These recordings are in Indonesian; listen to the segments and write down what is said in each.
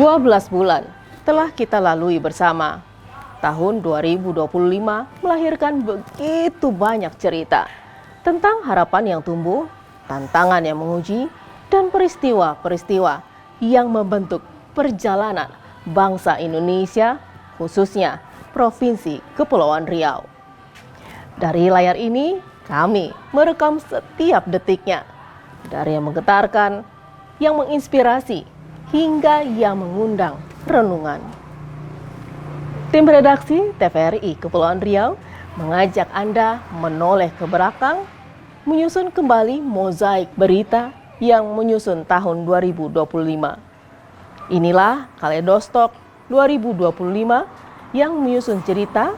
12 bulan telah kita lalui bersama. Tahun 2025 melahirkan begitu banyak cerita tentang harapan yang tumbuh, tantangan yang menguji, dan peristiwa-peristiwa yang membentuk perjalanan bangsa Indonesia, khususnya Provinsi Kepulauan Riau. Dari layar ini, kami merekam setiap detiknya, dari yang menggetarkan, yang menginspirasi, hingga yang mengundang renungan. Tim redaksi TVRI Kepulauan Riau mengajak Anda menoleh ke belakang, menyusun kembali mozaik berita yang menyusun tahun 2025. Inilah Kaleidoskop 2025 yang menyusun cerita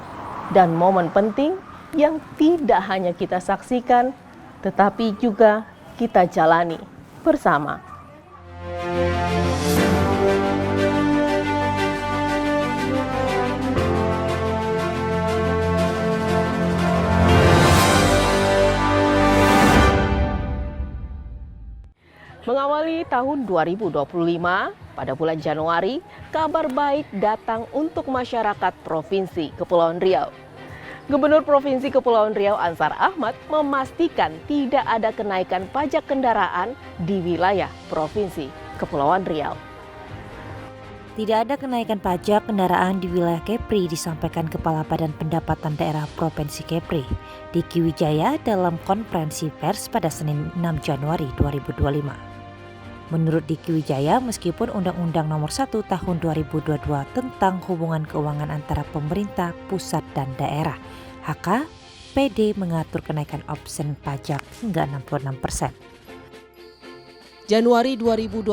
dan momen penting yang tidak hanya kita saksikan, tetapi juga kita jalani bersama. Mengawali tahun 2025, pada bulan Januari, kabar baik datang untuk masyarakat Provinsi Kepulauan Riau. Gubernur Provinsi Kepulauan Riau Ansar Ahmad memastikan tidak ada kenaikan pajak kendaraan di wilayah Provinsi Kepulauan Riau. Tidak ada kenaikan pajak kendaraan di wilayah Kepri, disampaikan Kepala Badan Pendapatan Daerah Provinsi Kepri, Diki Wijaya dalam konferensi pers pada Senin 6 Januari 2025. Menurut Diki Wijaya, meskipun Undang-Undang Nomor 1 Tahun 2022 tentang hubungan keuangan antara pemerintah pusat dan daerah (HKPD) mengatur kenaikan opsen pajak hingga 66%. Januari 2025,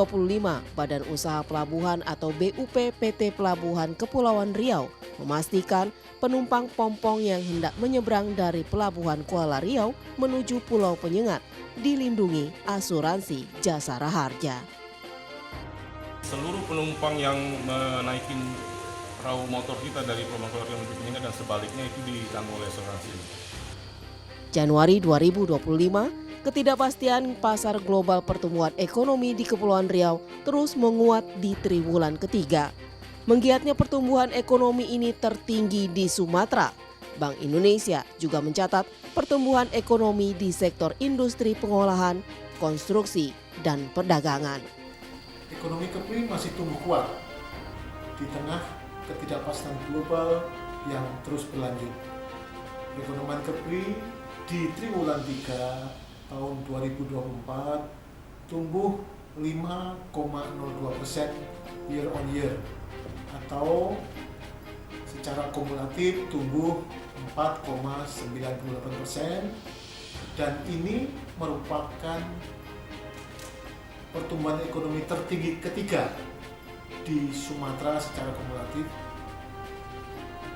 Badan Usaha Pelabuhan atau BUP PT Pelabuhan Kepulauan Riau memastikan penumpang pompong yang hendak menyeberang dari Pelabuhan Kuala Riau menuju Pulau Penyengat dilindungi asuransi Jasara Harja. Seluruh penumpang yang menaikin perahu motor kita dari Pelabuhan Kuala Riau menuju Penyengat dan sebaliknya itu ditanggung oleh asuransi. Januari 2025, ketidakpastian pasar global pertumbuhan ekonomi di Kepulauan Riau terus menguat di triwulan ketiga. Menggiatnya pertumbuhan ekonomi ini tertinggi di Sumatera. Bank Indonesia juga mencatat pertumbuhan ekonomi di sektor industri pengolahan, konstruksi, dan perdagangan. Ekonomi Kepri masih tumbuh kuat di tengah ketidakpastian global yang terus berlanjut. Perekonomian Kepri di triwulan 3 tahun 2024 tumbuh 5,02% year on year atau secara kumulatif tumbuh 4,98%, dan ini merupakan pertumbuhan ekonomi tertinggi ketiga di Sumatera secara kumulatif,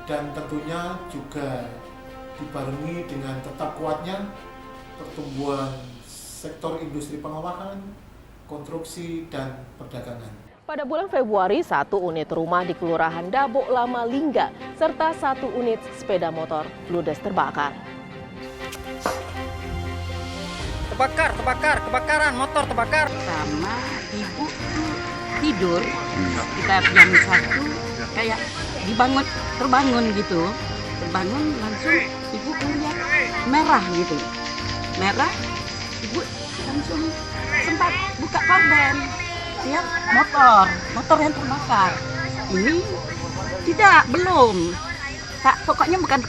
dan tentunya juga dibarengi dengan tetap kuatnya pertumbuhan sektor industri pengolahan, konstruksi, dan perdagangan. Pada bulan Februari, 1 unit rumah di Kelurahan Dabok Lama Lingga serta 1 unit sepeda motor ludes terbakar. Kebakaran, motor terbakar. Sama ibu tuh tidur, kita jam 1 kayak terbangun gitu. Terbangun langsung ibu lihat merah gitu. Merah, ibu langsung sempat buka korden, lihat motor yang terbakar. Ini belum, pokoknya bukan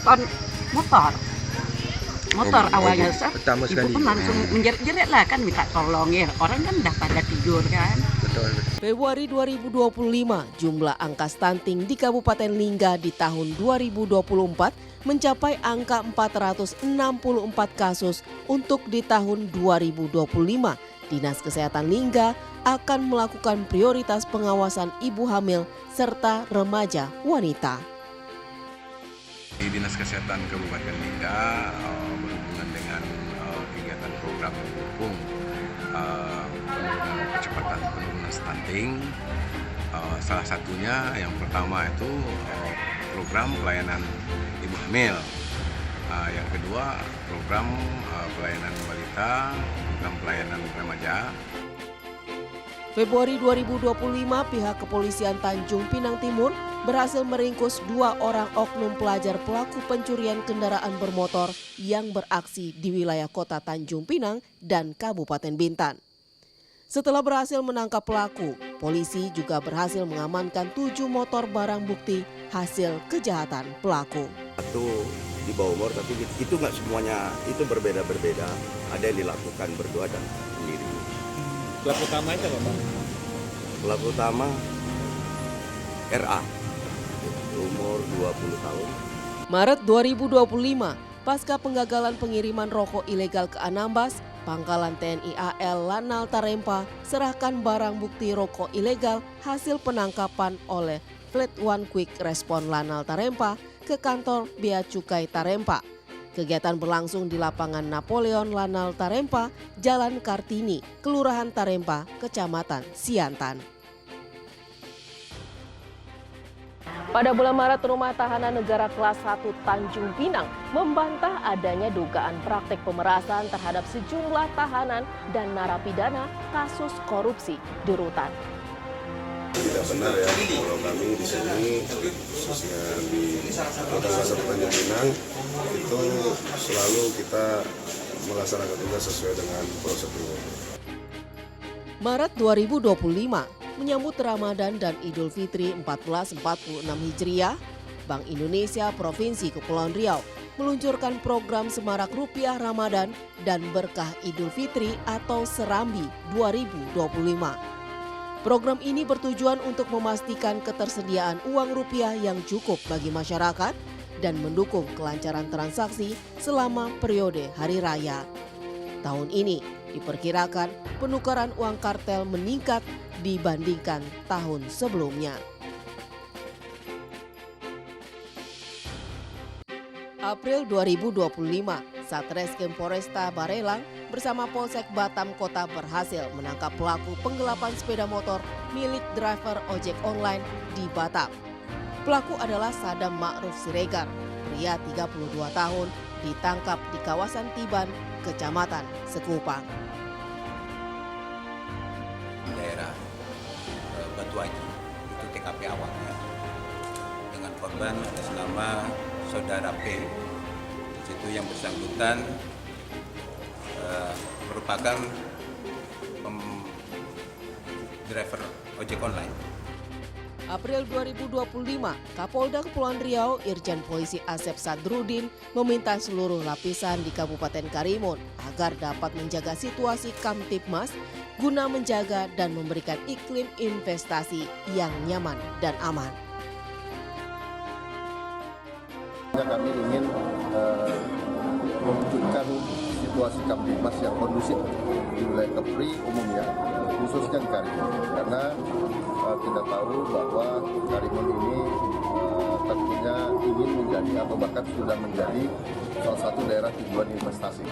motor awalnya. Ibu pun langsung menjerit-jerit lah, kan minta tolong ya, orang kan udah pada tidur kan. Februari 2025, jumlah angka stunting di Kabupaten Lingga di tahun 2024 mencapai angka 464 kasus. Untuk di tahun 2025, Dinas Kesehatan Lingga akan melakukan prioritas pengawasan ibu hamil serta remaja wanita. Dinas Kesehatan Kabupaten Lingga berhubungan dengan kegiatan program mendukung penurunan kecepatan penurunan stunting. Salah satunya yang pertama itu program pelayanan ibu hamil. Yang kedua program pelayanan balita, program pelayanan remaja. Februari 2025, pihak kepolisian Tanjung Pinang Timur berhasil meringkus 2 orang oknum pelajar pelaku pencurian kendaraan bermotor yang beraksi di wilayah kota Tanjung Pinang dan Kabupaten Bintan. Setelah berhasil menangkap pelaku, polisi juga berhasil mengamankan 7 motor barang bukti hasil kejahatan pelaku. Satu di bawah umur, tapi itu nggak semuanya, itu berbeda-berbeda. Ada yang dilakukan berdua dan sendiri. Pelaku utama itu apa, Pak? Pelaku utama RA, umur 20 tahun. Maret 2025, pasca penggagalan pengiriman rokok ilegal ke Anambas, Pangkalan TNI AL Lanal Tarempa serahkan barang bukti rokok ilegal hasil penangkapan oleh Fleet One Quick Respon Lanal Tarempa ke kantor Bea Cukai Tarempa. Kegiatan berlangsung di lapangan Napoleon Lanal Tarempa, Jalan Kartini, Kelurahan Tarempa, Kecamatan Siantan. Pada bulan Maret, Rumah Tahanan Negara Kelas 1 Tanjung Pinang membantah adanya dugaan praktek pemerasan terhadap sejumlah tahanan dan narapidana kasus korupsi di rutan. Tidak benar ya, kalau kami di sini, khususnya di Kota Tanjung Pinang, itu selalu kita melaksanakan tugas sesuai dengan prosedur. Maret 2025, menyambut Ramadan dan Idul Fitri 1446 Hijriah, Bank Indonesia Provinsi Kepulauan Riau meluncurkan program Semarak Rupiah Ramadan dan Berkah Idul Fitri atau Serambi 2025. Program ini bertujuan untuk memastikan ketersediaan uang rupiah yang cukup bagi masyarakat dan mendukung kelancaran transaksi selama periode hari raya. Tahun ini diperkirakan penukaran uang kartel meningkat dibandingkan tahun sebelumnya. April 2025, Satreskrim Polresta Barelang bersama Polsek Batam Kota berhasil menangkap pelaku penggelapan sepeda motor milik driver ojek online di Batam. Pelaku adalah Sadam Ma'ruf Siregar, pria 32 tahun, ditangkap di kawasan Tiban, Kecamatan Sekupang. Daerah Batu Aji, itu TKP awalnya, dengan korban atas nama Saudara P. Di situ yang bersangkutan merupakan driver ojek online. April 2025, Kapolda Kepulauan Riau Irjen Polisi Asep Sadrudin meminta seluruh lapisan di Kabupaten Karimun agar dapat menjaga situasi Kamtibmas guna menjaga dan memberikan iklim investasi yang nyaman dan aman. Kami ingin mewujudkan situasi Kamtibmas yang kondusif di wilayah Kepri umumnya, khususnya di Karimun. Karena kita tahu bahwa Karimun ini tentunya ingin menjadi atau bahkan sudah menjadi salah satu daerah tujuan investasi.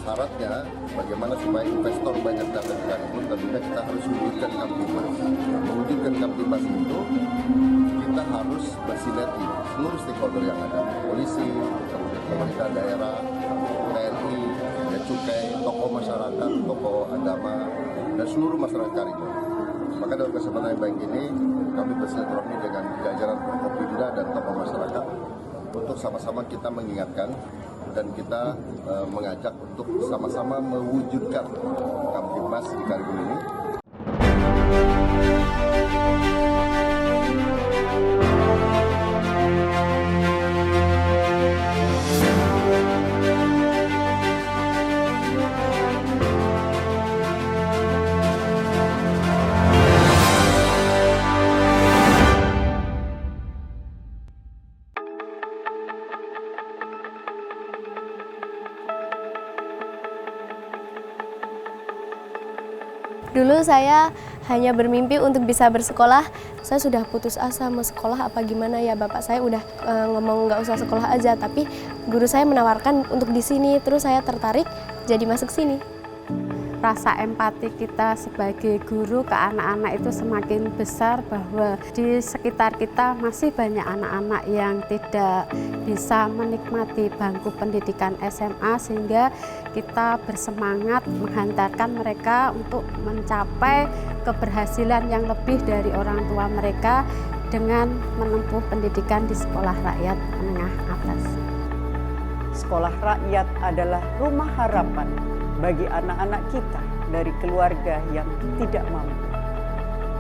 Syaratnya bagaimana supaya investor banyak datang ke Karimun, tentunya kita harus mewujudkan Kamtibmas. Mewujudkan Kamtibmas itu kita harus bersinergi seluruh stakeholder yang ada, polisi, kemudian pemerintah daerah, TNI, Bea Cukai, tokoh masyarakat, tokoh agama, dan seluruh masyarakat Karimun. Maka dalam kesempatan yang baik ini, kami bersilaturahmi dengan jajaran Forkopimda dan tokoh masyarakat untuk sama-sama kita mengingatkan dan kita mengajak untuk sama-sama mewujudkan Kamtibmas di Karimun ini. Dulu saya hanya bermimpi untuk bisa bersekolah. Saya sudah putus asa mau sekolah apa gimana ya, bapak saya udah ngomong nggak usah sekolah aja, tapi guru saya menawarkan untuk di sini, terus saya tertarik jadi masuk sini. rasa empati kita sebagai guru ke anak-anak itu semakin besar, bahwa di sekitar kita masih banyak anak-anak yang tidak bisa menikmati bangku pendidikan SMA, sehingga kita bersemangat menghantarkan mereka untuk mencapai keberhasilan yang lebih dari orang tua mereka dengan menempuh pendidikan di sekolah rakyat menengah atas. Sekolah rakyat adalah rumah harapan bagi anak-anak kita dari keluarga yang tidak mampu.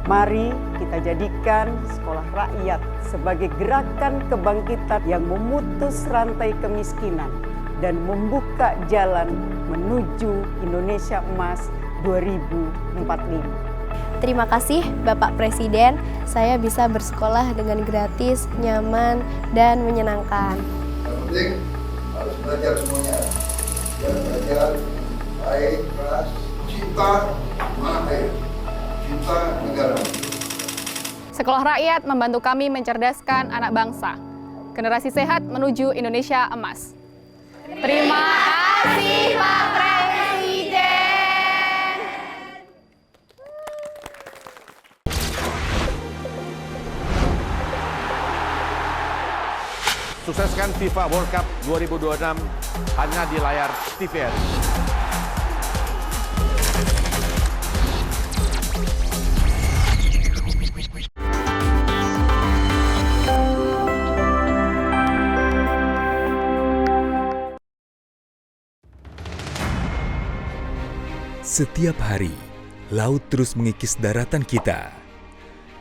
Mari kita jadikan sekolah rakyat sebagai gerakan kebangkitan yang memutus rantai kemiskinan dan membuka jalan menuju Indonesia Emas 2045. Terima kasih Bapak Presiden, saya bisa bersekolah dengan gratis, nyaman, dan menyenangkan. Yang penting harus belajar semuanya. Belajar baik, keras, cinta tanah air, cinta negara. Sekolah rakyat membantu kami mencerdaskan anak bangsa. Generasi sehat menuju Indonesia Emas. Terima kasih Pak Presiden. Sukseskan FIFA World Cup 2026 hanya di layar TVRI. Setiap hari, laut terus mengikis daratan kita.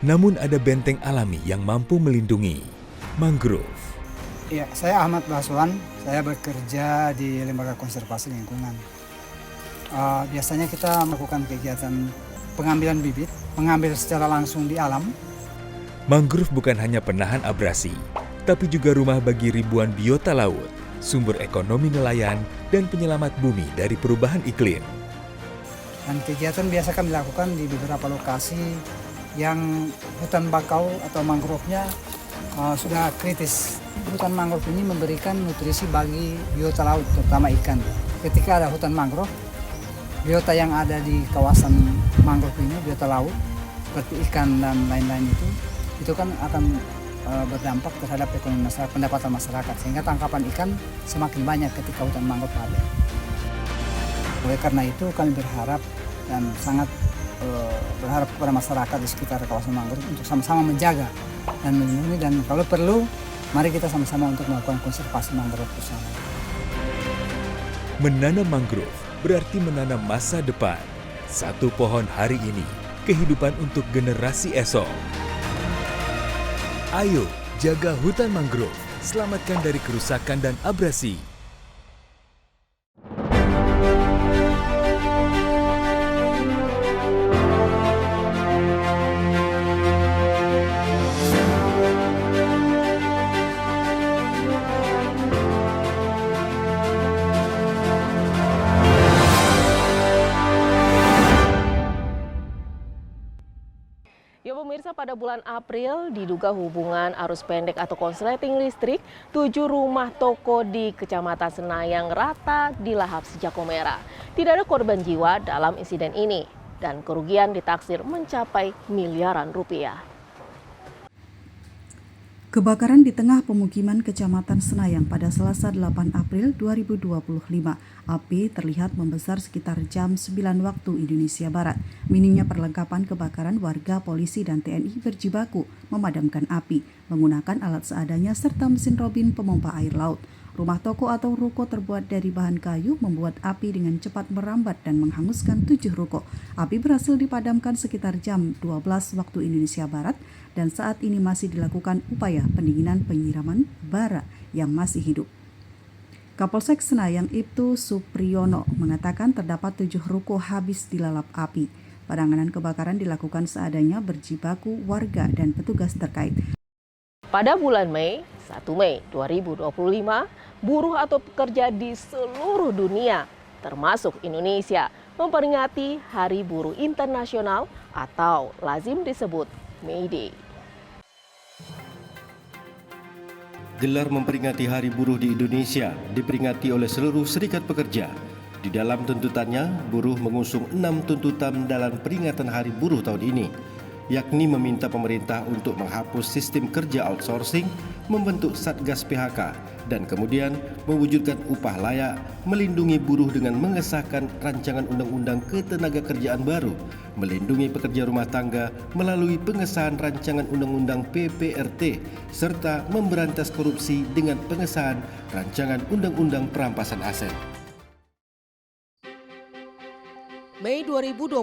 Namun ada benteng alami yang mampu melindungi, mangrove. Ya, saya Ahmad Baswan, saya bekerja di Lembaga Konservasi Lingkungan. Biasanya kita melakukan kegiatan pengambilan bibit, mengambil secara langsung di alam. Mangrove bukan hanya penahan abrasi, tapi juga rumah bagi ribuan biota laut, sumber ekonomi nelayan, dan penyelamat bumi dari perubahan iklim. Dan kegiatan biasa kami lakukan di beberapa lokasi yang hutan bakau atau mangrove-nya sudah kritis. Hutan mangrove ini memberikan nutrisi bagi biota laut, terutama ikan. Ketika ada hutan mangrove, biota yang ada di kawasan mangrove ini, biota laut, seperti ikan dan lain-lain itu kan akan berdampak terhadap ekonomi masyarakat, pendapatan masyarakat, sehingga tangkapan ikan semakin banyak ketika hutan mangrove ada. Oleh karena itu kami berharap dan sangat berharap kepada masyarakat di sekitar kawasan mangrove untuk sama-sama menjaga dan melindungi, dan kalau perlu mari kita sama-sama untuk melakukan konservasi mangrove bersama. Menanam mangrove berarti menanam masa depan. Satu pohon hari ini, kehidupan untuk generasi esok. Ayo jaga hutan mangrove, selamatkan dari kerusakan dan abrasi. Ya pemirsa, pada bulan April diduga hubungan arus pendek atau konsleting listrik 7 rumah toko di Kecamatan Senayang rata dilahap si Jago Merah. Tidak ada korban jiwa dalam insiden ini dan kerugian ditaksir mencapai miliaran rupiah. Kebakaran di tengah pemukiman Kecamatan Senayang pada Selasa 8 April 2025. Api terlihat membesar sekitar jam 9 waktu Indonesia Barat. Minimnya perlengkapan kebakaran, warga, polisi, dan TNI berjibaku memadamkan api menggunakan alat seadanya serta mesin robin pemompa air laut. Rumah toko atau ruko terbuat dari bahan kayu membuat api dengan cepat merambat dan menghanguskan 7 ruko. Api berhasil dipadamkan sekitar jam 12 waktu Indonesia Barat dan saat ini masih dilakukan upaya pendinginan penyiraman bara yang masih hidup. Kapolsek Senayang Ibtu Supriyono mengatakan terdapat 7 ruko habis dilalap api. Penanganan kebakaran dilakukan seadanya berjibaku warga dan petugas terkait. Pada bulan Mei, 1 Mei 2025, buruh atau pekerja di seluruh dunia, termasuk Indonesia, memperingati Hari Buruh Internasional atau lazim disebut May Day. Gelar memperingati Hari Buruh di Indonesia diperingati oleh seluruh serikat pekerja Di dalam tuntutannya, buruh mengusung 6 tuntutan dalam peringatan Hari Buruh tahun ini, yakni meminta pemerintah untuk menghapus sistem kerja outsourcing, membentuk Satgas PHK, dan kemudian mewujudkan upah layak, melindungi buruh dengan mengesahkan rancangan undang-undang ketenagakerjaan baru, melindungi pekerja rumah tangga melalui pengesahan rancangan undang-undang PPRT, serta memberantas korupsi dengan pengesahan rancangan undang-undang perampasan aset. Mei 2025,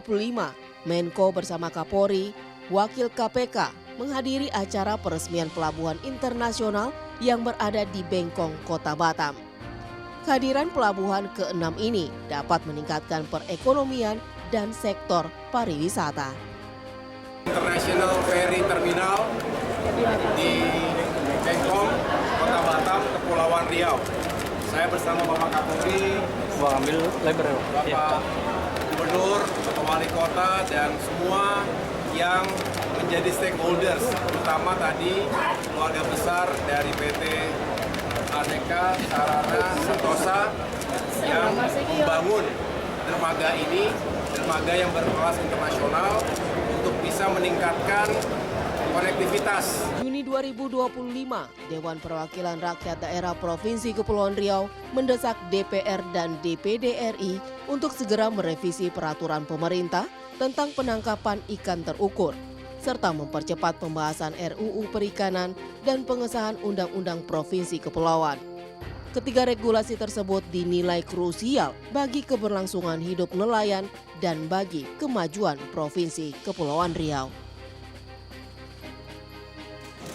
Menko bersama Kapolri, Wakil KPK menghadiri acara peresmian pelabuhan internasional yang berada di Bengkong, Kota Batam. Kehadiran pelabuhan ke-6 ini dapat meningkatkan perekonomian dan sektor pariwisata. International Ferry Terminal di Bengkong, Kota Batam, Kepulauan Riau. Saya bersama Bapak Kapolri, Bapak Gubernur, Bapak Wali Kota, dan semua yang menjadi stakeholders, terutama tadi keluarga besar dari PT Aneka Sarana Sentosa yang membangun dermaga ini, dermaga yang berkelas internasional untuk bisa meningkatkan konektivitas. Juni 2025, Dewan Perwakilan Rakyat Daerah Provinsi Kepulauan Riau mendesak DPR dan DPD RI untuk segera merevisi peraturan pemerintah tentang penangkapan ikan terukur, serta mempercepat pembahasan RUU Perikanan dan pengesahan Undang-Undang Provinsi Kepulauan. Ketiga regulasi tersebut dinilai krusial bagi keberlangsungan hidup nelayan dan bagi kemajuan Provinsi Kepulauan Riau.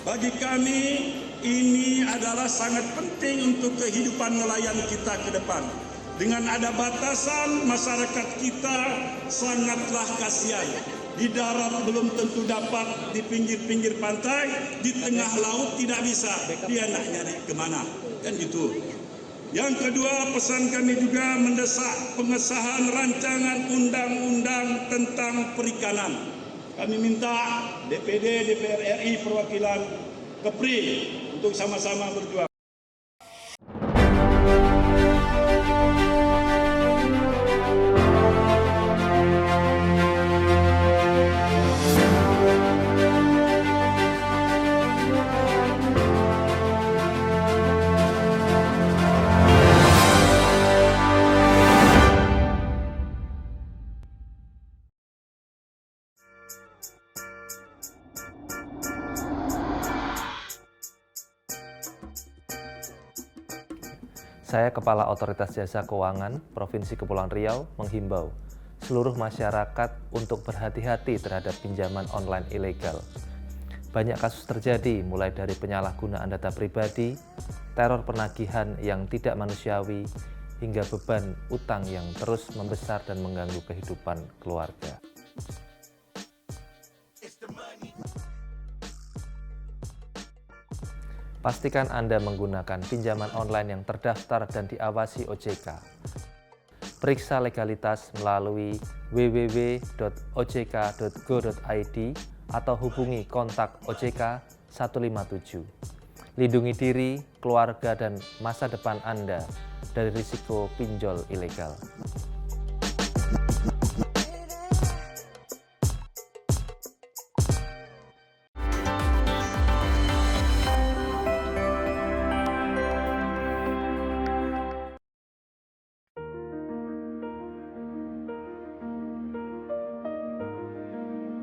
Bagi kami, ini adalah sangat penting untuk kehidupan nelayan kita ke depan. Dengan ada batasan, masyarakat kita sangatlah kasihan. Di darat belum tentu dapat, di pinggir-pinggir pantai, di tengah laut tidak bisa. Dia nak nyari kemana, kan gitu. Yang kedua, pesan kami juga mendesak pengesahan rancangan undang-undang tentang perikanan. Kami minta DPD, DPR RI, perwakilan Kepri untuk sama-sama berjuang. Saya Kepala Otoritas Jasa Keuangan Provinsi Kepulauan Riau menghimbau seluruh masyarakat untuk berhati-hati terhadap pinjaman online ilegal. Banyak kasus terjadi mulai dari penyalahgunaan data pribadi, teror penagihan yang tidak manusiawi, hingga beban utang yang terus membesar dan mengganggu kehidupan keluarga. Pastikan Anda menggunakan pinjaman online yang terdaftar dan diawasi OJK. Periksa legalitas melalui www.ojk.go.id atau hubungi kontak OJK 157. Lindungi diri, keluarga, dan masa depan Anda dari risiko pinjol ilegal.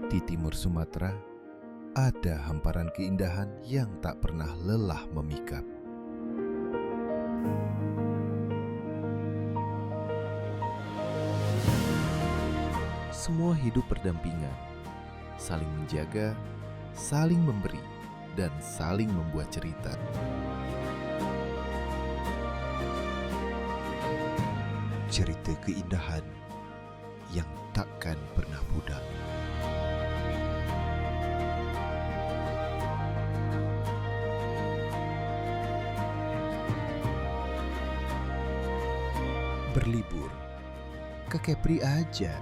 Di timur Sumatera, ada hamparan keindahan yang tak pernah lelah memikat. Semua hidup berdampingan, saling menjaga, saling memberi, dan saling membuat cerita. Cerita keindahan yang takkan pernah pudar. Berlibur ke Kepri aja.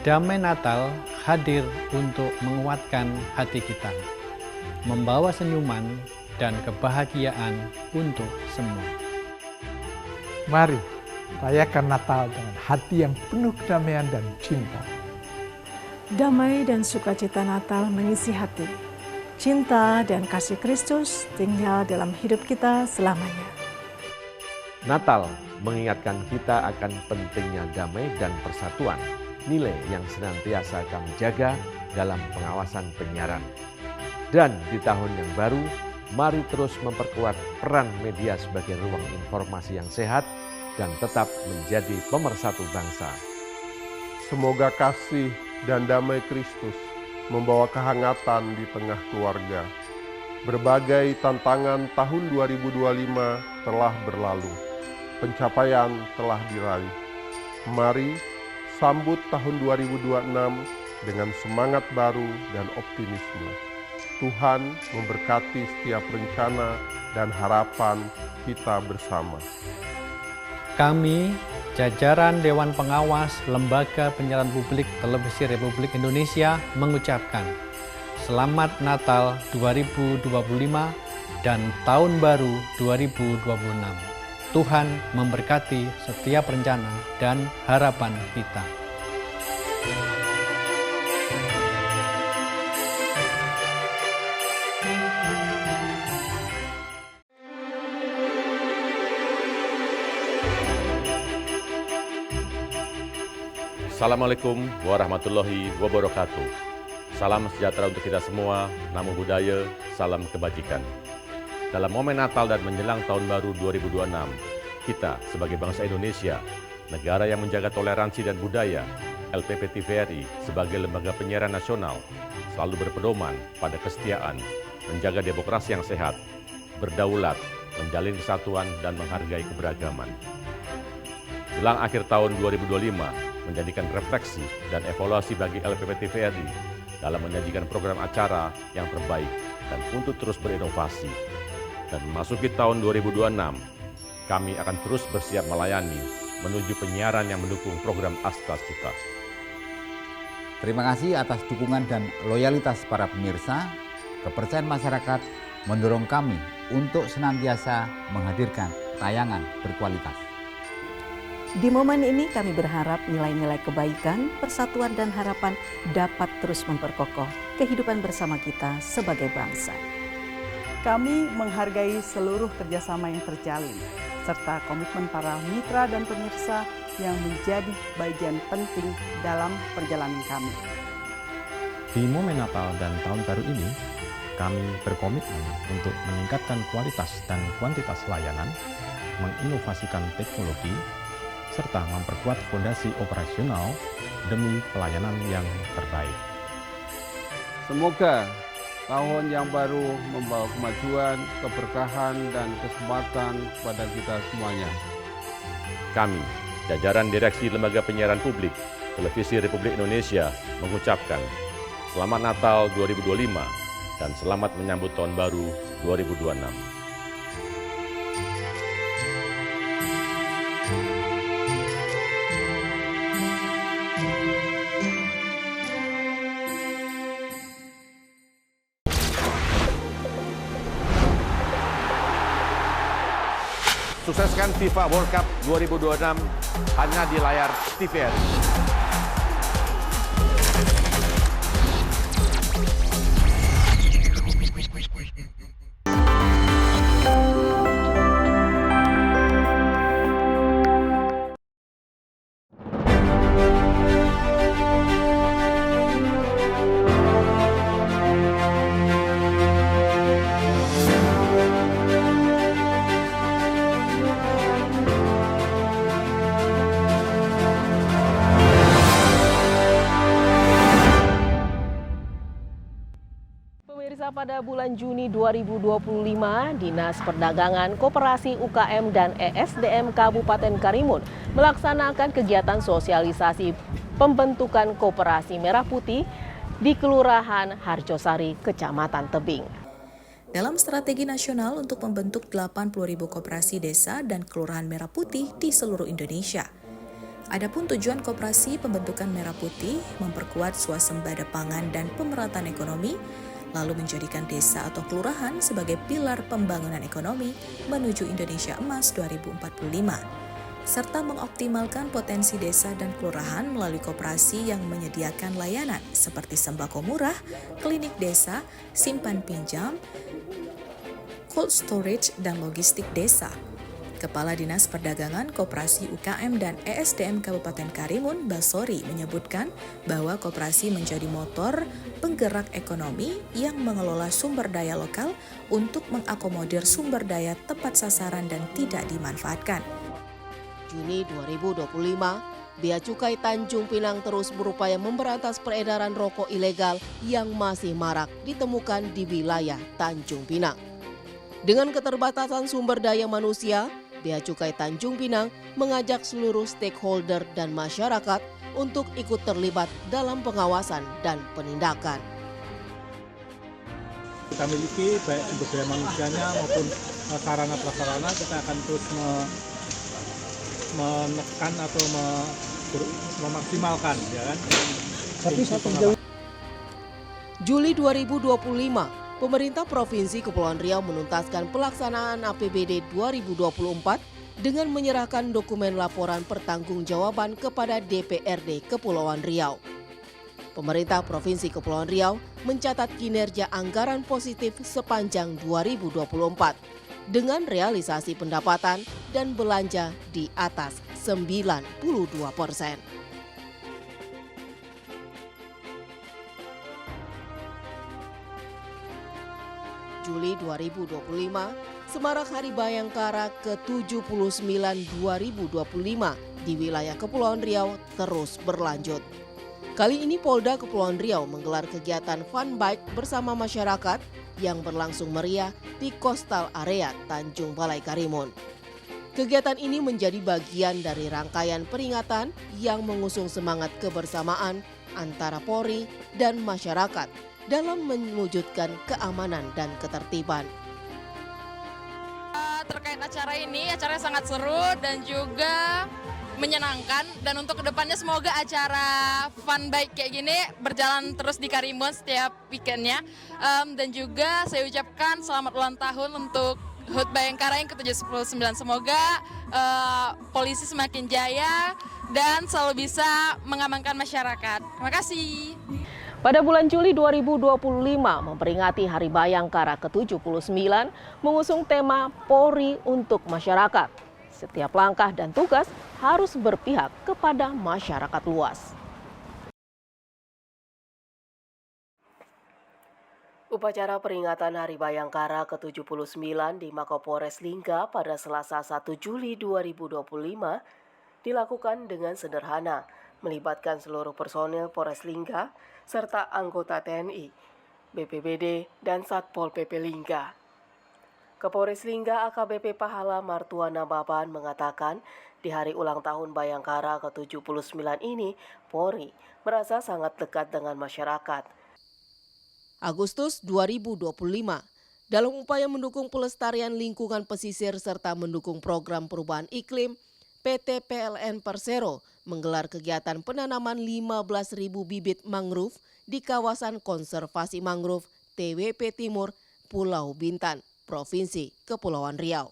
Damai Natal hadir untuk menguatkan hati kita, membawa senyuman dan kebahagiaan untuk semua. Mari rayakan Natal dengan hati yang penuh kedamaian dan cinta. Damai dan sukacita Natal mengisi hati. Cinta dan kasih Kristus tinggal dalam hidup kita selamanya. Natal mengingatkan kita akan pentingnya damai dan persatuan, nilai yang senantiasa kami jaga dalam pengawasan penyiaran. Dan di tahun yang baru, mari terus memperkuat peran media sebagai ruang informasi yang sehat dan tetap menjadi pemersatu bangsa. Semoga kasih dan damai Kristus membawa kehangatan di tengah keluarga. Berbagai tantangan tahun 2025 telah berlalu. Pencapaian telah diraih. Mari sambut tahun 2026 dengan semangat baru dan optimisme. Tuhan memberkati setiap rencana dan harapan kita bersama. Kami, jajaran Dewan Pengawas Lembaga Penyiaran Publik Televisi Republik Indonesia mengucapkan Selamat Natal 2025 dan Tahun Baru 2026. Tuhan memberkati setiap rencana dan harapan kita. Assalamualaikum warahmatullahi wabarakatuh. Salam sejahtera untuk kita semua, namo buddhaya, salam kebajikan. Dalam momen Natal dan menjelang Tahun Baru 2026, kita sebagai bangsa Indonesia, negara yang menjaga toleransi dan budaya, LPP TVRI sebagai lembaga penyiaran nasional, selalu berpedoman pada kesetiaan, menjaga demokrasi yang sehat, berdaulat, menjalin kesatuan dan menghargai keberagaman. Jelang akhir tahun 2025, menjadikan refleksi dan evaluasi bagi LPP TVRI dalam menyajikan program acara yang terbaik dan untuk terus berinovasi. Dan memasuki tahun 2026, kami akan terus bersiap melayani menuju penyiaran yang mendukung program Astra Cita. Terima kasih atas dukungan dan loyalitas para pemirsa. Kepercayaan masyarakat mendorong kami untuk senantiasa menghadirkan tayangan berkualitas. Di momen ini kami berharap nilai-nilai kebaikan, persatuan dan harapan dapat terus memperkokoh kehidupan bersama kita sebagai bangsa. Kami menghargai seluruh kerjasama yang terjalin, serta komitmen para mitra dan pemirsa yang menjadi bagian penting dalam perjalanan kami. Di momen Natal dan Tahun Baru ini, kami berkomitmen untuk meningkatkan kualitas dan kuantitas layanan, menginovasikan teknologi, serta memperkuat fondasi operasional demi pelayanan yang terbaik. Semoga tahun yang baru membawa kemajuan, keberkahan, dan kesempatan pada kita semuanya. Kami, jajaran Direksi Lembaga Penyiaran Publik Televisi Republik Indonesia mengucapkan Selamat Natal 2025 dan selamat menyambut Tahun Baru 2026. Sukseskan FIFA World Cup 2026 hanya di layar TVRI. Pada bulan Juni 2025, Dinas Perdagangan, Koperasi UKM dan ESDM Kabupaten Karimun melaksanakan kegiatan sosialisasi pembentukan Koperasi Merah Putih di Kelurahan Harjosari, Kecamatan Tebing. Dalam strategi nasional untuk membentuk 80.000 koperasi desa dan kelurahan merah putih di seluruh Indonesia. Adapun tujuan koperasi pembentukan Merah Putih memperkuat swasembada pangan dan pemerataan ekonomi, lalu menjadikan desa atau kelurahan sebagai pilar pembangunan ekonomi menuju Indonesia Emas 2045, serta mengoptimalkan potensi desa dan kelurahan melalui koperasi yang menyediakan layanan seperti sembako murah, klinik desa, simpan pinjam, cold storage, dan logistik desa. Kepala Dinas Perdagangan, Koperasi UKM dan ESDM Kabupaten Karimun, Basori, menyebutkan bahwa koperasi menjadi motor penggerak ekonomi yang mengelola sumber daya lokal untuk mengakomodir sumber daya tepat sasaran dan tidak dimanfaatkan. Juni 2025, Bea Cukai Tanjung Pinang terus berupaya memberantas peredaran rokok ilegal yang masih marak ditemukan di wilayah Tanjung Pinang. Dengan keterbatasan sumber daya manusia, Bea Cukai Tanjung Pinang mengajak seluruh stakeholder dan masyarakat untuk ikut terlibat dalam pengawasan dan penindakan. Kita miliki baik sumber daya manusianya maupun sarana prasarana, kita akan terus menekan atau memaksimalkan, ya kan? Juli 2025, Pemerintah Provinsi Kepulauan Riau menuntaskan pelaksanaan APBD 2024 dengan menyerahkan dokumen laporan pertanggungjawaban kepada DPRD Kepulauan Riau. Pemerintah Provinsi Kepulauan Riau mencatat kinerja anggaran positif sepanjang 2024 dengan realisasi pendapatan dan belanja di atas 92%. Juli 2025, Semarak Hari Bayangkara ke-79 2025 di wilayah Kepulauan Riau terus berlanjut. Kali ini Polda Kepulauan Riau menggelar kegiatan fun bike bersama masyarakat yang berlangsung meriah di Coastal Area Tanjung Balai Karimun. Kegiatan ini menjadi bagian dari rangkaian peringatan yang mengusung semangat kebersamaan antara Polri dan masyarakat dalam mewujudkan keamanan dan ketertiban. Terkait acara ini, acaranya sangat seru dan juga menyenangkan, dan untuk kedepannya semoga acara fun bike kayak gini berjalan terus di Karimun setiap weekendnya. Dan juga saya ucapkan selamat ulang tahun untuk HUT Bayangkara yang ke-79. Semoga polisi semakin jaya dan selalu bisa mengamankan masyarakat. Terima kasih. Pada bulan Juli 2025 memperingati Hari Bayangkara ke-79 mengusung tema Polri untuk Masyarakat. Setiap langkah dan tugas harus berpihak kepada masyarakat luas. Upacara peringatan Hari Bayangkara ke-79 di Makopolres Lingga pada Selasa 1 Juli 2025 dilakukan dengan sederhana, melibatkan seluruh personil Polres Lingga serta anggota TNI, BPBD, dan Satpol PP Lingga. Kapolres Lingga AKBP Pahala Martuana Baban mengatakan di hari ulang tahun Bayangkara ke-79 ini, Polri merasa sangat dekat dengan masyarakat. Agustus 2025, dalam upaya mendukung pelestarian lingkungan pesisir serta mendukung program perubahan iklim, PT PLN Persero menggelar kegiatan penanaman 15.000 bibit mangrove di kawasan konservasi mangrove TWP Timur, Pulau Bintan, Provinsi Kepulauan Riau.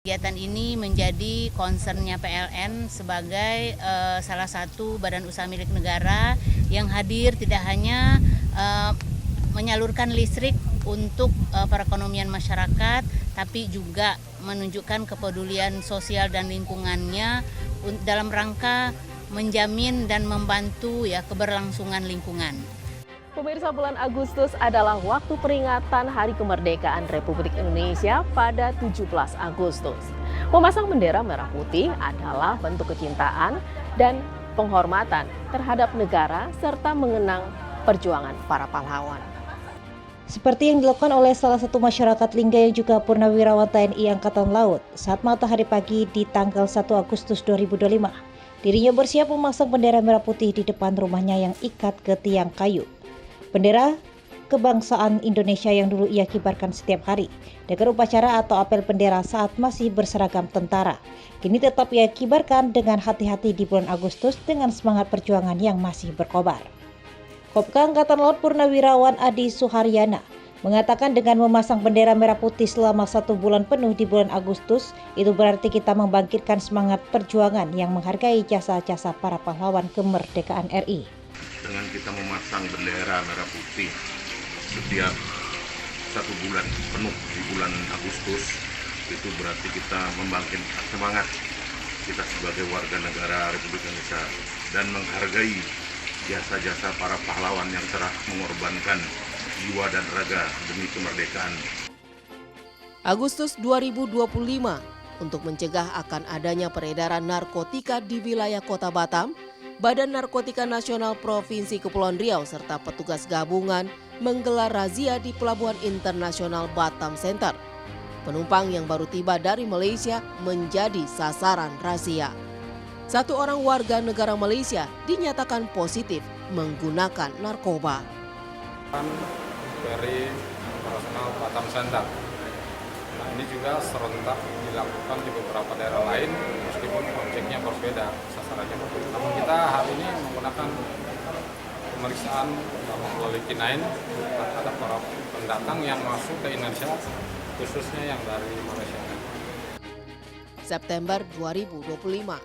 Kegiatan ini menjadi concernnya PLN sebagai salah satu badan usaha milik negara yang hadir tidak hanya menyalurkan listrik untuk perekonomian masyarakat, tapi juga menunjukkan kepedulian sosial dan lingkungannya dalam rangka menjamin dan membantu keberlangsungan lingkungan. Pemirsa, bulan Agustus adalah waktu peringatan Hari Kemerdekaan Republik Indonesia pada 17 Agustus. Memasang bendera merah putih adalah bentuk kecintaan dan penghormatan terhadap negara serta mengenang perjuangan para pahlawan. Seperti yang dilakukan oleh salah satu masyarakat Lingga yang juga purnawirawan TNI Angkatan Laut saat matahari pagi di tanggal 1 Agustus 2025. Dirinya bersiap memasang bendera merah putih di depan rumahnya yang ikat ke tiang kayu. Bendera kebangsaan Indonesia yang dulu ia kibarkan setiap hari dengan upacara atau apel bendera saat masih berseragam tentara. Kini tetap ia kibarkan dengan hati-hati di bulan Agustus dengan semangat perjuangan yang masih berkobar. Kopka Angkatan Laut Purnawirawan Adi Suharyana mengatakan dengan memasang bendera merah putih selama 1 bulan penuh di bulan Agustus, itu berarti kita membangkitkan semangat perjuangan yang menghargai jasa-jasa para pahlawan kemerdekaan RI. Dengan kita memasang bendera merah putih setiap 1 bulan penuh di bulan Agustus, itu berarti kita membangkitkan semangat kita sebagai warga negara Republik Indonesia dan menghargai jasa-jasa para pahlawan yang telah mengorbankan jiwa dan raga demi kemerdekaan. Agustus 2025 untuk mencegah akan adanya peredaran narkotika di wilayah Kota Batam, Badan Narkotika Nasional Provinsi Kepulauan Riau serta petugas gabungan menggelar razia di Pelabuhan Internasional Batam Center. Penumpang yang baru tiba dari Malaysia menjadi sasaran razia. 1 orang warga negara Malaysia dinyatakan positif menggunakan narkoba. Dari Internasional Batam Center. Nah, ini juga serentak dilakukan di beberapa daerah lain, meskipun objeknya berbeda, sasarannya berbeda. Namun kita hari ini menggunakan pemeriksaan melalui K9 terhadap para pendatang yang masuk ke Indonesia, khususnya yang dari Malaysia. September 2025.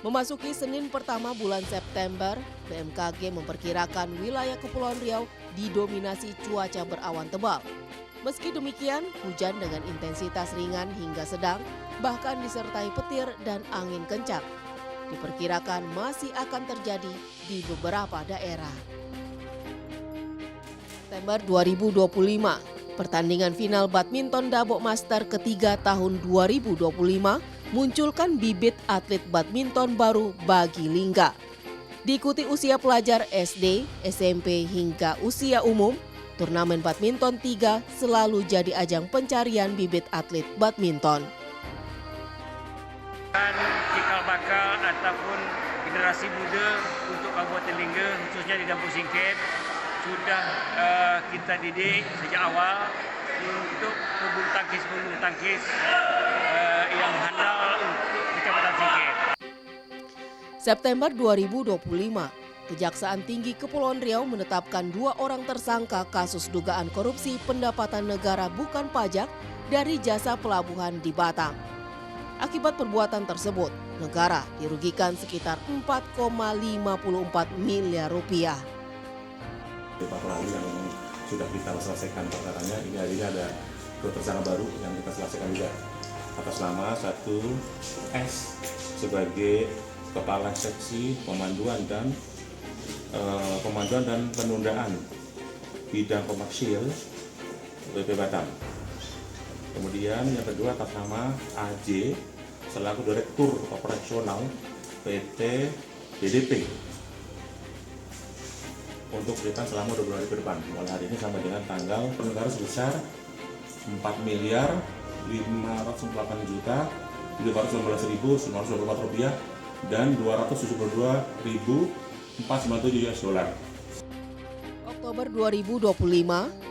Memasuki Senin pertama bulan September, BMKG memperkirakan wilayah Kepulauan Riau didominasi cuaca berawan tebal. Meski demikian, hujan dengan intensitas ringan hingga sedang, bahkan disertai petir dan angin kencang, diperkirakan masih akan terjadi di beberapa daerah. September 2025, pertandingan final badminton Dabok Master ketiga tahun 2025 munculkan bibit atlet badminton baru bagi Lingga. Diikuti usia pelajar SD, SMP hingga usia umum, turnamen badminton 3 selalu jadi ajang pencarian bibit atlet badminton. Cikal bakal ataupun generasi muda untuk Kabupaten Lingga, khususnya di Dampung Singkep, sudah kita didik sejak awal untuk pebulu tangkis yang handal untuk Kecamatan Singkep. September 2025, Kejaksaan Tinggi Kepulauan Riau menetapkan 2 orang tersangka kasus dugaan korupsi pendapatan negara bukan pajak dari jasa pelabuhan di Batam. Akibat perbuatan tersebut, negara dirugikan sekitar 4,54 miliar rupiah. Beberapa lalu yang sudah kita selesaikan perkaranya, ini ada 2 tersangka baru yang kita selesaikan juga atas nama 1 S sebagai Kepala Seksi Pemanduan dan Penundaan Bidang Komersil BP Batam. Kemudian yang kedua atas nama AJ selaku Direktur Operasional PT DDP untuk berikan selama 20 hari ke depan, mulai hari ini sampai dengan tanggal penegara sebesar 4.588.519.924 rupiah dan 272.497 US dollar. Oktober 2025,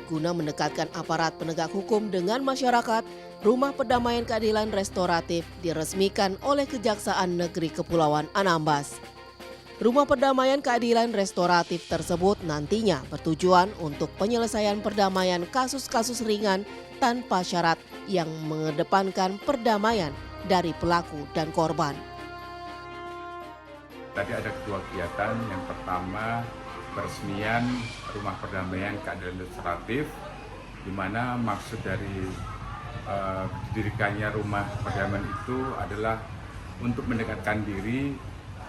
guna mendekatkan aparat penegak hukum dengan masyarakat, Rumah Perdamaian Keadilan Restoratif diresmikan oleh Kejaksaan Negeri Kepulauan Anambas. Rumah Perdamaian Keadilan Restoratif tersebut nantinya bertujuan untuk penyelesaian perdamaian kasus-kasus ringan tanpa syarat yang mengedepankan perdamaian dari pelaku dan korban. Tadi ada 2 kegiatan, yang pertama peresmian Rumah Perdamaian Keadilan Restoratif, di mana maksud dari didirikannya Rumah Perdamaian itu adalah untuk mendekatkan diri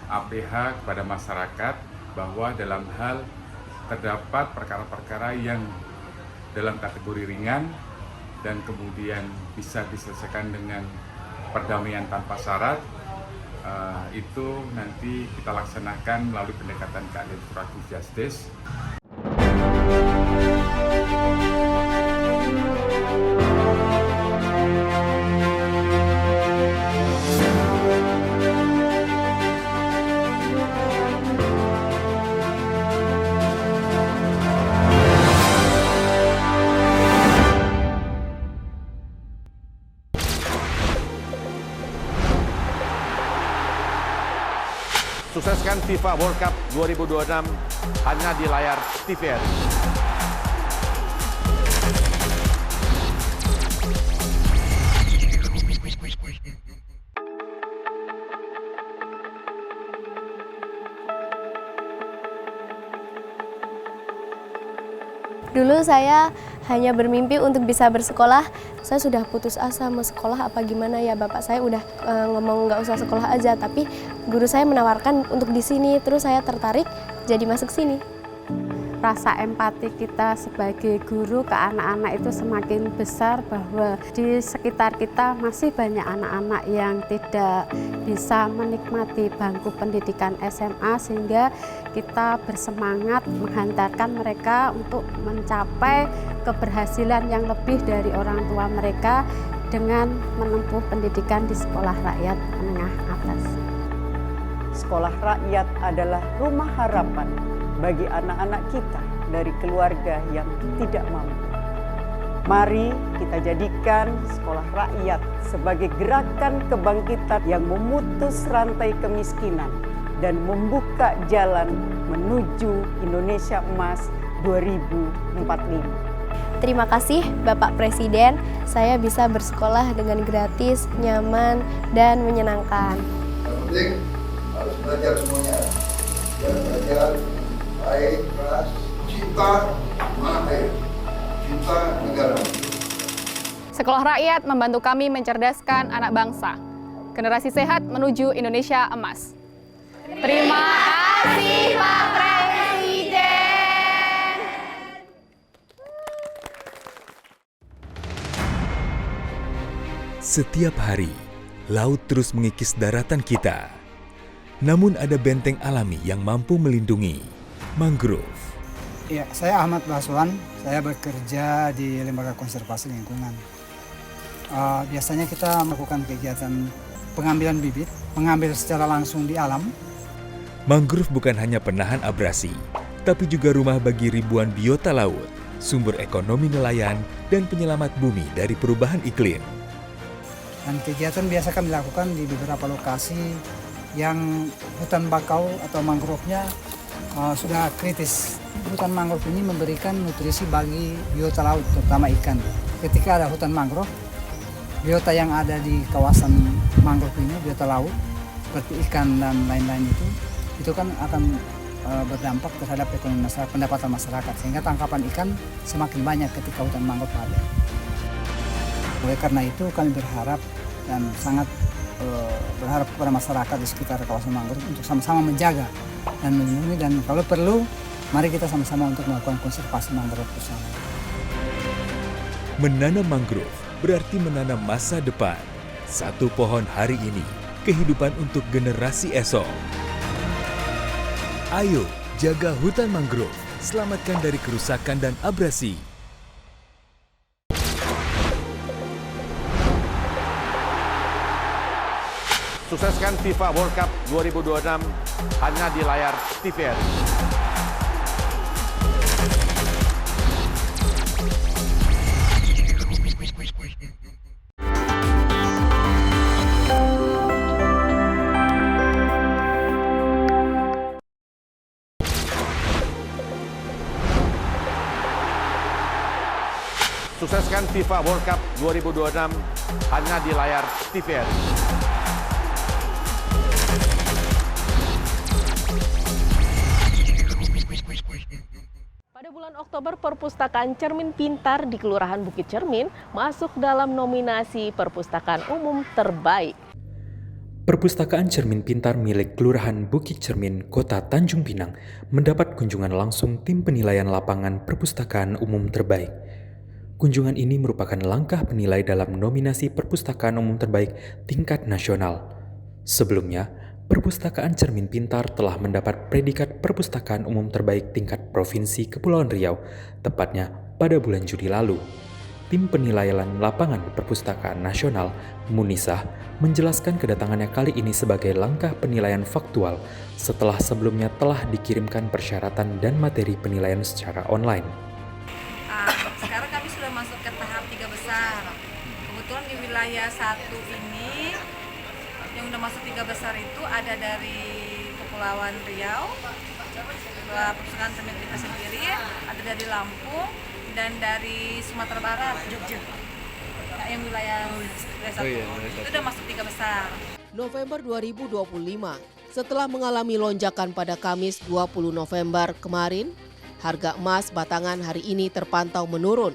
APH kepada masyarakat bahwa dalam hal terdapat perkara-perkara yang dalam kategori ringan dan kemudian bisa diselesaikan dengan perdamaian tanpa syarat, itu nanti kita laksanakan melalui pendekatan keadilan restoratif justice. Sukseskan FIFA World Cup 2026 hanya di layar TVRI. Dulu saya hanya bermimpi untuk bisa bersekolah. Saya sudah putus asa mau sekolah apa gimana ya, bapak saya udah ngomong nggak usah sekolah aja, tapi guru saya menawarkan untuk di sini, terus saya tertarik jadi masuk sini. Rasa empati kita sebagai guru ke anak-anak itu semakin besar, bahwa di sekitar kita masih banyak anak-anak yang tidak bisa menikmati bangku pendidikan SMA, sehingga kita bersemangat menghantarkan mereka untuk mencapai keberhasilan yang lebih dari orang tua mereka dengan menempuh pendidikan di sekolah rakyat menengah atas. Sekolah rakyat adalah rumah harapan bagi anak-anak kita dari keluarga yang tidak mampu. Mari kita jadikan sekolah rakyat sebagai gerakan kebangkitan yang memutus rantai kemiskinan dan membuka jalan menuju Indonesia Emas 2045. Terima kasih Bapak Presiden, saya bisa bersekolah dengan gratis, nyaman, dan menyenangkan. Yang penting harus belajar semuanya. Belajar baik, keras, cinta tanah air, cinta negara. Sekolah rakyat membantu kami mencerdaskan anak bangsa. Generasi sehat menuju Indonesia Emas. Terima kasih Pak Presiden. Setiap hari, laut terus mengikis daratan kita. Namun ada benteng alami yang mampu melindungi, mangrove. Ya, saya Ahmad Baswan, saya bekerja di Lembaga Konservasi Lingkungan. Biasanya kita melakukan kegiatan pengambilan bibit, mengambil secara langsung di alam. Mangrove bukan hanya penahan abrasi, tapi juga rumah bagi ribuan biota laut, sumber ekonomi nelayan, dan penyelamat bumi dari perubahan iklim. Dan kegiatan biasa kami lakukan di beberapa lokasi yang hutan bakau atau mangrove-nya sudah kritis. Hutan mangrove ini memberikan nutrisi bagi biota laut, terutama ikan. Ketika ada hutan mangrove, biota yang ada di kawasan mangrove ini, biota laut, seperti ikan dan lain-lain itu kan akan berdampak terhadap ekonomi masyarakat, pendapatan masyarakat, sehingga tangkapan ikan semakin banyak ketika hutan mangrove ada. Oleh karena itu kami berharap dan sangat berharap kepada masyarakat di sekitar kawasan mangrove untuk sama-sama menjaga dan melindungi, dan kalau perlu mari kita sama-sama untuk melakukan konservasi mangrove bersama. Menanam mangrove berarti menanam masa depan. Satu pohon hari ini, kehidupan untuk generasi esok. Ayo jaga hutan mangrove, selamatkan dari kerusakan dan abrasi. Sukseskan FIFA World Cup 2026 hanya di layar TVRI. Sukseskan FIFA World Cup 2026 hanya di layar TVRI. Pada bulan Oktober, Perpustakaan Cermin Pintar di Kelurahan Bukit Cermin masuk dalam nominasi Perpustakaan Umum Terbaik. Perpustakaan Cermin Pintar milik Kelurahan Bukit Cermin, Kota Tanjung Pinang mendapat kunjungan langsung tim penilaian lapangan Perpustakaan Umum Terbaik. Kunjungan ini merupakan langkah penilai dalam nominasi Perpustakaan Umum Terbaik tingkat nasional. Sebelumnya, Perpustakaan Cermin Pintar telah mendapat predikat Perpustakaan Umum Terbaik tingkat Provinsi Kepulauan Riau, tepatnya pada bulan Juli lalu. Tim penilaian lapangan Perpustakaan Nasional, Munisah, menjelaskan kedatangannya kali ini sebagai langkah penilaian faktual setelah sebelumnya telah dikirimkan persyaratan dan materi penilaian secara online. Sekarang kami sudah masuk ke tahap 3 besar. Kebetulan di wilayah 1 ini yang udah masuk 3 besar itu ada dari Kepulauan Kepulauan Riau, perpustakaan cermin kita sendiri, ada dari Lampung dan dari Sumatera Barat, Jogja. Yang wilayah satu. Itu udah masuk 3 besar. November 2025, setelah mengalami lonjakan pada Kamis 20 November kemarin, harga emas batangan hari ini terpantau menurun.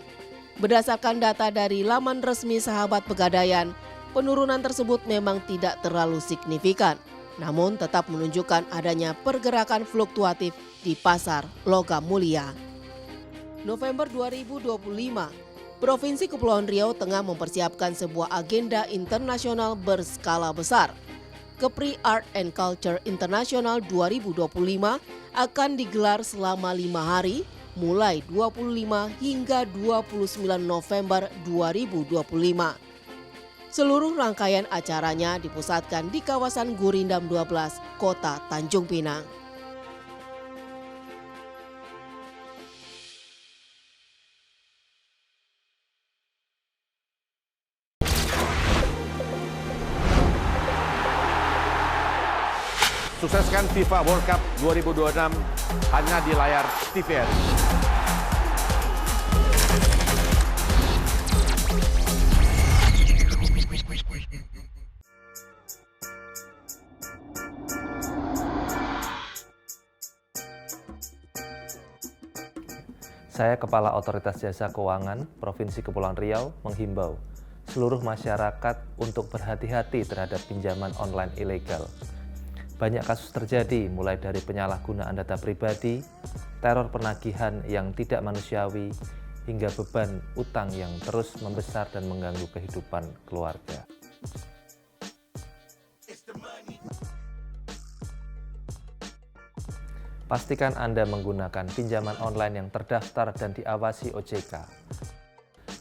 Berdasarkan data dari laman resmi Sahabat Pegadaian, penurunan tersebut memang tidak terlalu signifikan, namun tetap menunjukkan adanya pergerakan fluktuatif di pasar logam mulia. November 2025, Provinsi Kepulauan Riau tengah mempersiapkan sebuah agenda internasional berskala besar. Kepri Art and Culture International 2025 akan digelar selama 5 hari, mulai 25 hingga 29 November 2025. Seluruh rangkaian acaranya dipusatkan di kawasan Gurindam 12, Kota Tanjung Pinang. Sukseskan FIFA World Cup 2026 hanya di layar TVRI. Saya Kepala Otoritas Jasa Keuangan Provinsi Kepulauan Riau menghimbau seluruh masyarakat untuk berhati-hati terhadap pinjaman online ilegal. Banyak kasus terjadi mulai dari penyalahgunaan data pribadi, teror penagihan yang tidak manusiawi, hingga beban utang yang terus membesar dan mengganggu kehidupan keluarga. Pastikan Anda menggunakan pinjaman online yang terdaftar dan diawasi OJK.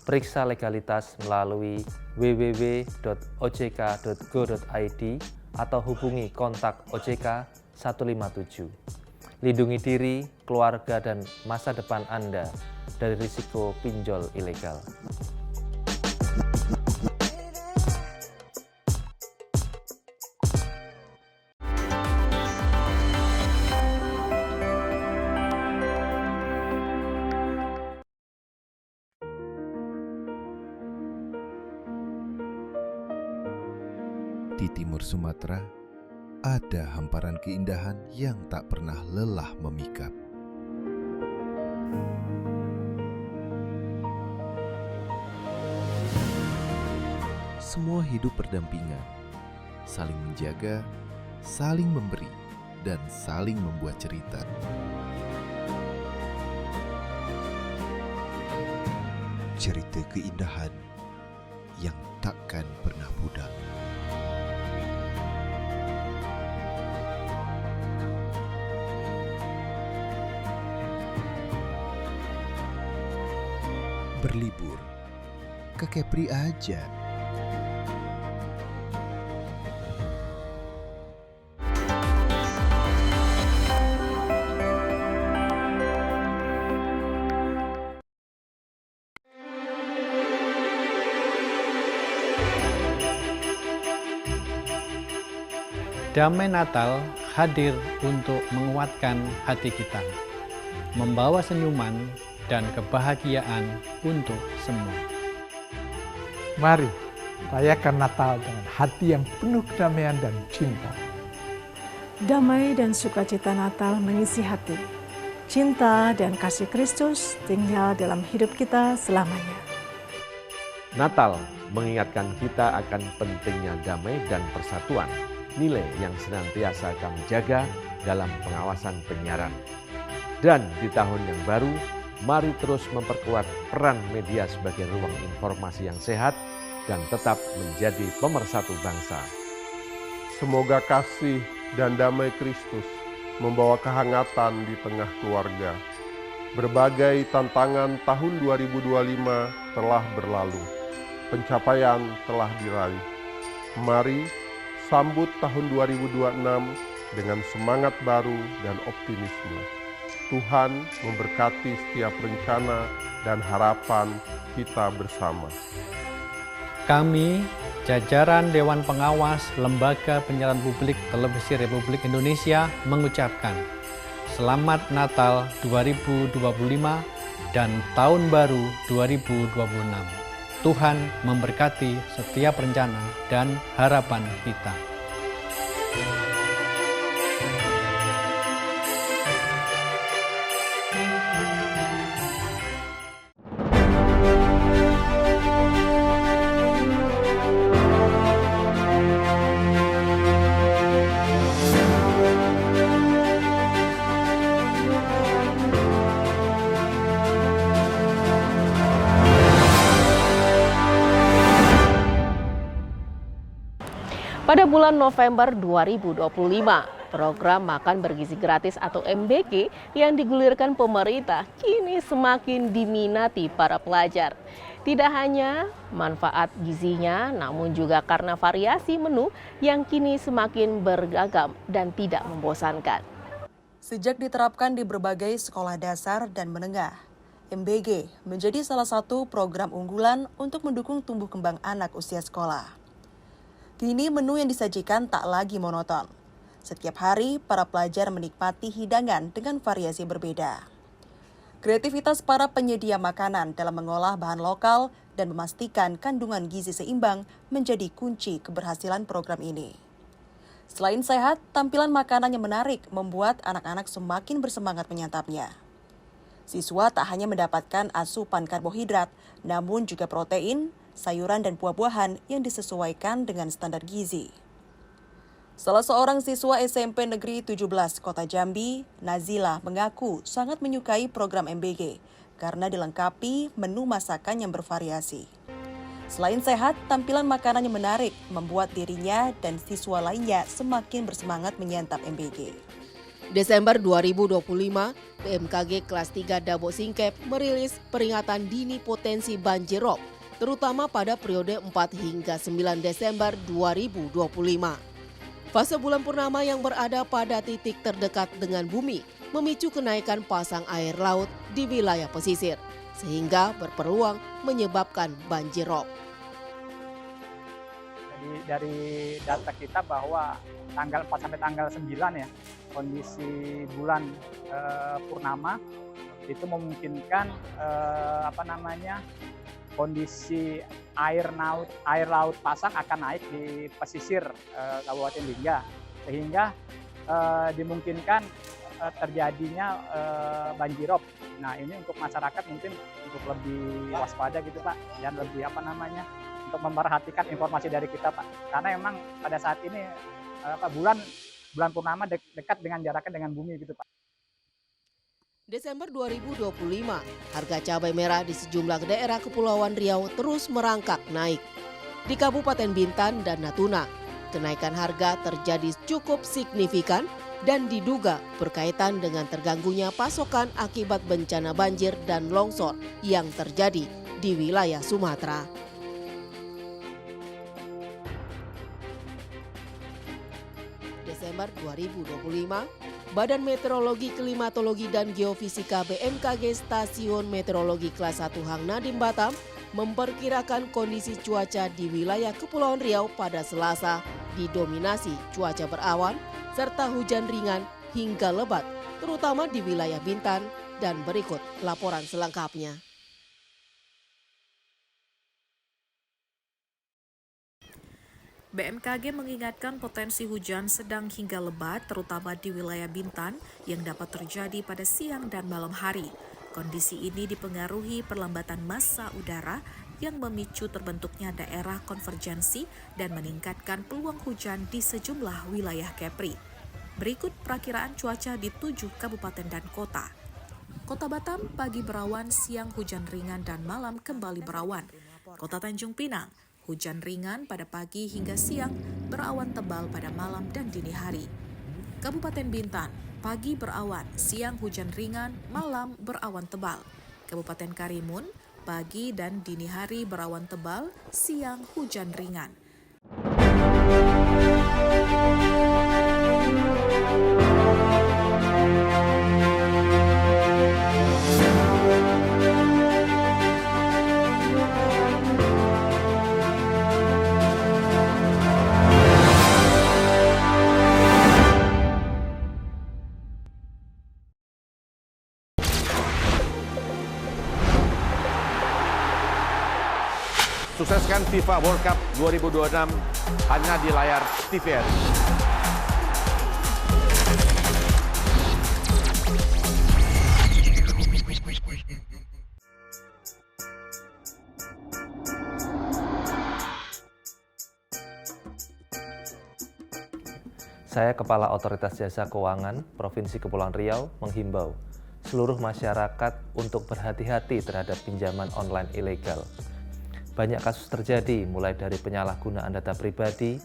Periksa legalitas melalui www.ojk.go.id atau hubungi kontak OJK 157. Lindungi diri, keluarga, dan masa depan Anda dari risiko pinjol ilegal. Di timur Sumatera, ada hamparan keindahan yang tak pernah lelah memikat. Semua hidup berdampingan, saling menjaga, saling memberi, dan saling membuat cerita. Cerita keindahan yang takkan pernah pudar. Berlibur ke Kepri aja. Damai Natal hadir untuk menguatkan hati kita, membawa senyuman dan kebahagiaan untuk semua. Mari rayakan Natal dengan hati yang penuh kedamaian dan cinta. Damai dan sukacita Natal mengisi hati. Cinta dan kasih Kristus tinggal dalam hidup kita selamanya. Natal mengingatkan kita akan pentingnya damai dan persatuan, nilai yang senantiasa kami jaga dalam pengawasan penyiaran. Dan di tahun yang baru, mari terus memperkuat peran media sebagai ruang informasi yang sehat dan tetap menjadi pemersatu bangsa. Semoga kasih dan damai Kristus membawa kehangatan di tengah keluarga. Berbagai tantangan tahun 2025 telah berlalu. Pencapaian telah diraih. Mari sambut tahun 2026 dengan semangat baru dan optimisme. Tuhan memberkati setiap rencana dan harapan kita bersama. Kami, jajaran Dewan Pengawas Lembaga Penyiaran Publik Televisi Republik Indonesia mengucapkan Selamat Natal 2025 dan Tahun Baru 2026. Tuhan memberkati setiap rencana dan harapan kita. Pada bulan November 2025, program Makan Bergizi Gratis atau MBG yang digulirkan pemerintah kini semakin diminati para pelajar. Tidak hanya manfaat gizinya, namun juga karena variasi menu yang kini semakin beragam dan tidak membosankan. Sejak diterapkan di berbagai sekolah dasar dan menengah, MBG menjadi salah satu program unggulan untuk mendukung tumbuh kembang anak usia sekolah. Kini menu yang disajikan tak lagi monoton. Setiap hari, para pelajar menikmati hidangan dengan variasi berbeda. Kreativitas para penyedia makanan dalam mengolah bahan lokal dan memastikan kandungan gizi seimbang menjadi kunci keberhasilan program ini. Selain sehat, tampilan makanan yang menarik membuat anak-anak semakin bersemangat menyantapnya. Siswa tak hanya mendapatkan asupan karbohidrat, namun juga protein, sayuran dan buah-buahan yang disesuaikan dengan standar gizi. Salah seorang siswa SMP Negeri 17 Kota Jambi, Nazila, mengaku sangat menyukai program MBG karena dilengkapi menu masakan yang bervariasi. Selain sehat, tampilan makanan yang menarik membuat dirinya dan siswa lainnya semakin bersemangat menyantap MBG. Desember 2025, BMKG kelas 3 Dabo Singkep merilis peringatan dini potensi banjirop, terutama pada periode 4 hingga 9 Desember 2025. Fase bulan purnama yang berada pada titik terdekat dengan bumi memicu kenaikan pasang air laut di wilayah pesisir, sehingga berpeluang menyebabkan banjirop. Jadi dari data kita bahwa tanggal 4 sampai tanggal 9 ya, kondisi bulan purnama itu memungkinkan kondisi air laut pasang akan naik di pesisir Kabupaten Lingga, sehingga dimungkinkan terjadinya banjirop. Nah, ini untuk masyarakat mungkin untuk lebih waspada gitu Pak, dan lebih untuk memperhatikan informasi dari kita Pak, karena memang pada saat ini bulan purnama dekat dengan jaraknya dengan bumi gitu Pak. Desember 2025, harga cabai merah di sejumlah daerah Kepulauan Riau terus merangkak naik. Di Kabupaten Bintan dan Natuna, kenaikan harga terjadi cukup signifikan dan diduga berkaitan dengan terganggunya pasokan akibat bencana banjir dan longsor yang terjadi di wilayah Sumatera. Desember 2025, Badan Meteorologi, Klimatologi, dan Geofisika BMKG Stasiun Meteorologi Kelas 1 Hang Nadim Batam memperkirakan kondisi cuaca di wilayah Kepulauan Riau pada Selasa didominasi cuaca berawan serta hujan ringan hingga lebat, terutama di wilayah Bintan, dan berikut laporan selengkapnya. BMKG mengingatkan potensi hujan sedang hingga lebat terutama di wilayah Bintan yang dapat terjadi pada siang dan malam hari. Kondisi ini dipengaruhi perlambatan massa udara yang memicu terbentuknya daerah konvergensi dan meningkatkan peluang hujan di sejumlah wilayah Kepri. Berikut perakiraan cuaca di 7 kabupaten dan kota. Kota Batam pagi berawan, siang hujan ringan dan malam kembali berawan. Kota Tanjung Pinang hujan ringan pada pagi hingga siang, berawan tebal pada malam dan dini hari. Kabupaten Bintan, pagi berawan, siang hujan ringan, malam berawan tebal. Kabupaten Karimun, pagi dan dini hari berawan tebal, siang hujan ringan. mensukseskan FIFA World Cup 2026 hanya di layar TVRI. Saya Kepala Otoritas Jasa Keuangan Provinsi Kepulauan Riau menghimbau seluruh masyarakat untuk berhati-hati terhadap pinjaman online ilegal. Banyak kasus terjadi mulai dari penyalahgunaan data pribadi,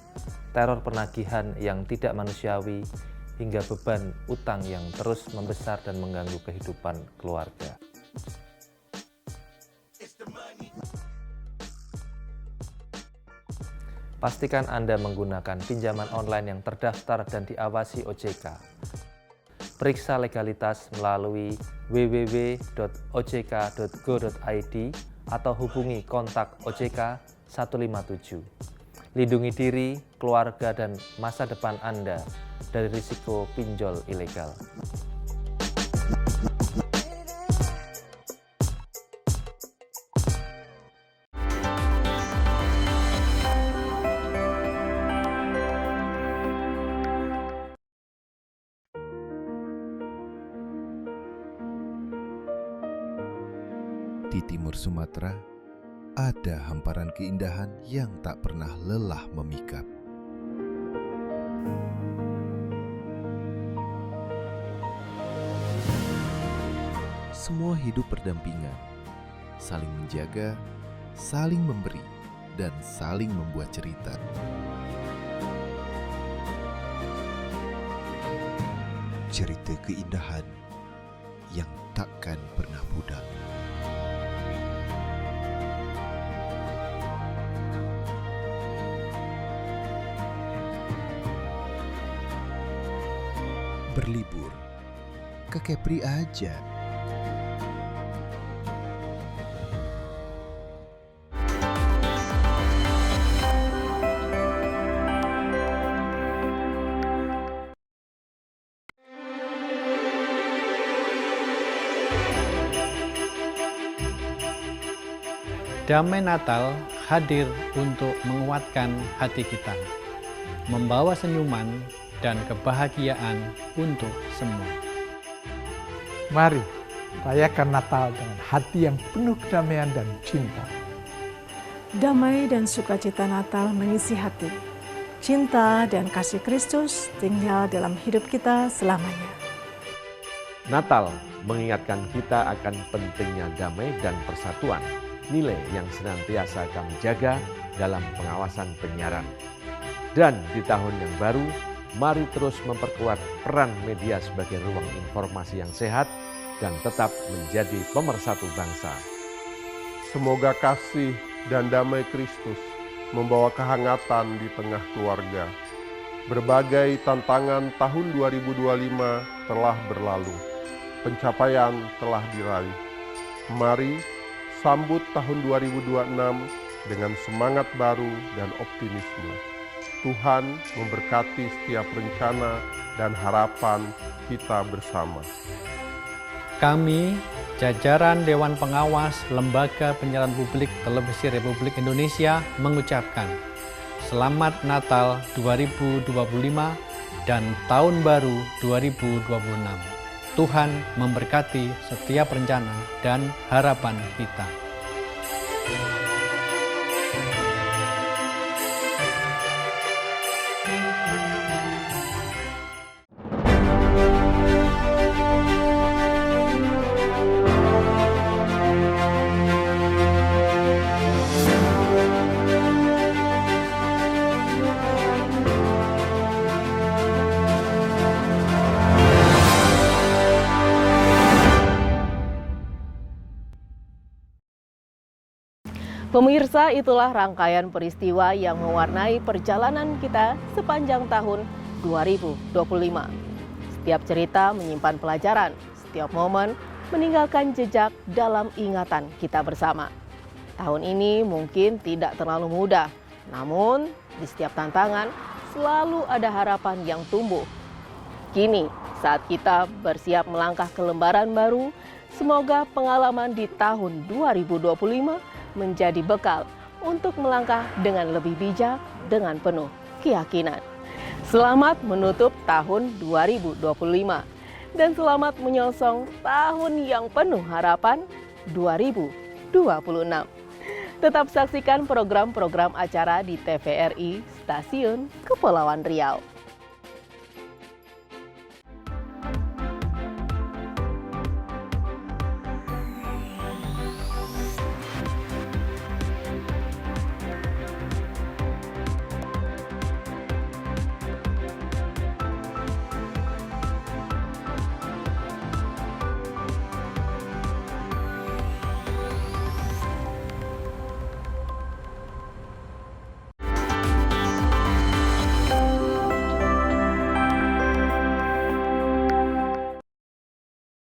teror penagihan yang tidak manusiawi, hingga beban utang yang terus membesar dan mengganggu kehidupan keluarga. Pastikan Anda menggunakan pinjaman online yang terdaftar dan diawasi OJK. Periksa legalitas melalui www.ojk.go.id atau hubungi kontak OJK 157. Lindungi diri, keluarga, dan masa depan Anda dari risiko pinjol ilegal. Di timur Sumatera, ada hamparan keindahan yang tak pernah lelah memikat. Semua hidup berdampingan, saling menjaga, saling memberi, dan saling membuat cerita. Cerita keindahan yang takkan pernah pudar. Berlibur ke Kepri aja. Damai Natal hadir untuk menguatkan hati kita, membawa senyuman dan kebahagiaan untuk semua. Mari rayakan Natal dengan hati yang penuh kedamaian dan cinta. Damai dan sukacita Natal mengisi hati. Cinta dan kasih Kristus tinggal dalam hidup kita selamanya. Natal mengingatkan kita akan pentingnya damai dan persatuan, nilai yang senantiasa kami jaga dalam pengawasan penyiaran. Dan di tahun yang baru, mari terus memperkuat peran media sebagai ruang informasi yang sehat dan tetap menjadi pemersatu bangsa. Semoga kasih dan damai Kristus membawa kehangatan di tengah keluarga. Berbagai tantangan tahun 2025 telah berlalu. Pencapaian telah diraih. Mari sambut tahun 2026 dengan semangat baru dan optimisme. Tuhan memberkati setiap rencana dan harapan kita bersama. Kami, jajaran Dewan Pengawas Lembaga Penyiaran Publik Televisi Republik Indonesia mengucapkan Selamat Natal 2025 dan Tahun Baru 2026. Tuhan memberkati setiap rencana dan harapan kita. Pemirsa, itulah rangkaian peristiwa yang mewarnai perjalanan kita sepanjang tahun 2025. Setiap cerita menyimpan pelajaran, setiap momen meninggalkan jejak dalam ingatan kita bersama. Tahun ini mungkin tidak terlalu mudah, namun di setiap tantangan selalu ada harapan yang tumbuh. Kini, saat kita bersiap melangkah ke lembaran baru, semoga pengalaman di tahun 2025 menjadi bekal untuk melangkah dengan lebih bijak dengan penuh keyakinan. Selamat menutup tahun 2025 dan selamat menyongsong tahun yang penuh harapan 2026. Tetap saksikan program-program acara di TVRI Stasiun Kepulauan Riau.